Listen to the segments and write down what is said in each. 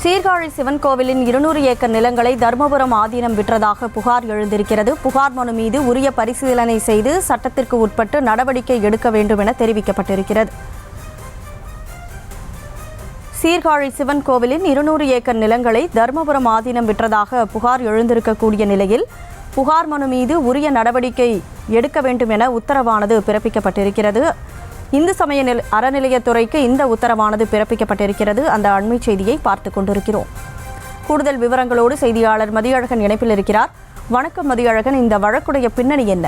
சீர்காழி சிவன் கோவிலின் 200 ஏக்கர் நிலங்களை தர்மபுரம் ஆதீனம் விற்றதாக புகார் எழுந்திருக்கிறது. புகார் மனு மீது உரிய பரிசீலனை செய்து சட்டத்திற்கு உட்பட்டு நடவடிக்கை எடுக்க வேண்டும் என தெரிவிக்கப்பட்டிருக்கிறது. சீர்காழி சிவன் கோவிலின் 200 ஏக்கர் நிலங்களை தர்மபுரம் ஆதீனம் விற்றதாக புகார் எழுந்திருக்கக்கூடிய நிலையில் புகார் மனு மீது உரிய நடவடிக்கை எடுக்க வேண்டும் என உத்தரவானது பிறப்பிக்கப்பட்டிருக்கிறது. இந்து சமய அறநிலையத்துறைக்கு இந்த உத்தரவானது பிறப்பிக்கப்பட்டிருக்கிறது. அந்த அண்மை செய்தியை பார்த்துக் கொண்டிருக்கிறோம். கூடுதல் விவரங்களோடு செய்தியாளர் மதியழகன் இணைப்பில் இருக்கிறார். வணக்கம் மதியழகன், இந்த வழக்குடைய பின்னணி என்ன?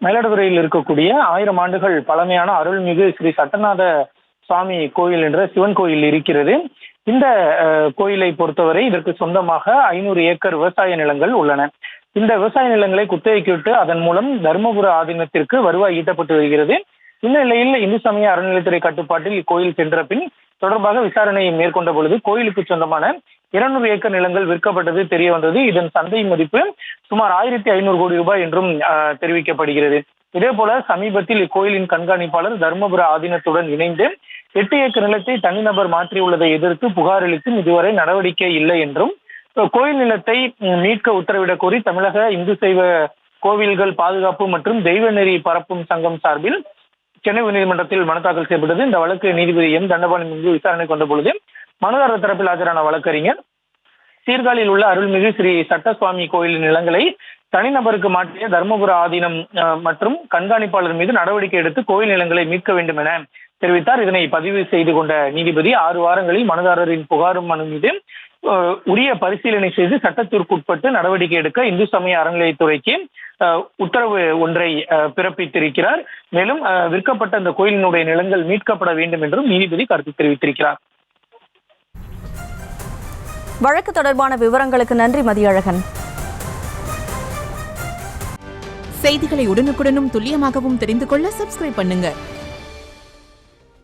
மயிலாடுதுறையில் இருக்கக்கூடிய 1000 ஆண்டுகள் பழமையான அருள்மிகு ஸ்ரீ சட்டநாத சுவாமி கோயில் என்ற சிவன் கோயில் இருக்கிறது. இந்த கோயிலை பொறுத்தவரை இதற்கு சொந்தமாக 500 ஏக்கர் விவசாய நிலங்கள் உள்ளன. இந்த விவசாய நிலங்களை குத்தகைக்கு விட்டு அதன் மூலம் தர்மபுர ஆதீனத்திற்கு வருவாய் ஈட்டப்பட்டு வருகிறது. இந்த நிலையில் இந்து சமய அறநிலையத்துறை கட்டுப்பாட்டில் இக்கோயில் சென்ற பின் தொடர்பாக விசாரணையை மேற்கொண்ட பொழுது கோயிலுக்கு சொந்தமான 200 ஏக்கர் நிலங்கள் விற்கப்பட்டது தெரிய வந்தது. இதன் சந்தை மதிப்பு சுமார் 1500 கோடி ரூபாய் என்றும் தெரிவிக்கப்படுகிறது. இதே போல சமீபத்தில் இக்கோயிலின் கண்காணிப்பாளர் தர்மபுர ஆதீனத்துடன் இணைந்து 8 ஏக்கர் நிலத்தை தனிநபர் மாற்றியுள்ளதை எதிர்த்து புகார் அளித்தும் இதுவரை நடவடிக்கை இல்லை என்றும், கோயில் நிலத்தை மீட்க உத்தரவிடக் கோரி தமிழக இந்து சைவ கோவில்கள் பாதுகாப்பு மற்றும் தெய்வ நெறி பரப்பும் சங்கம் சார்பில் சென்னை உயர்நீதிமன்றத்தில் மனு தாக்கல் செய்யப்பட்டது. இந்த வழக்கு நீதிபதி எம் தண்டபாணி முன்பு விசாரணை கொண்ட பொழுது மனுதாரர் தரப்பில் ஆஜரான வழக்கறிஞர் சீர்காழியில் உள்ள அருள்மிகு ஸ்ரீ சட்டசுவாமி கோயிலின் நிலங்களை தனிநபருக்கு மாற்றிய தர்மபுர ஆதீனம் மற்றும் கண்காணிப்பாளர் மீது நடவடிக்கை எடுத்து கோயில் நிலங்களை மீட்க வேண்டும் என தெரிவித்தார். இதனை பதிவு செய்து கொண்ட நீதிபதி 6 வாரங்களில் மனுதாரரின் புகாரும் மனு மீது உரிய பரிசீலனை செய்து சட்டத்திற்குட்பட்டு நடவடிக்கை எடுக்க இந்து சமய அறநிலையத்துறைக்கு உத்தரவு ஒன்றை பிறப்பித்திருக்கிறார். மேலும் விற்கப்பட்ட இந்த கோயிலினுடைய நிலங்கள் மீட்கப்பட வேண்டும் என்றும் நீதிபதி கருத்து தெரிவித்திருக்கிறார். வழக்கு தொடர்பான விவரங்களுக்கு நன்றி மதியழகன். செய்திகளை உடனுக்குடனும் துல்லியமாகவும் தெரிந்து கொள்ள சப்ஸ்கிரைப் பண்ணுங்க.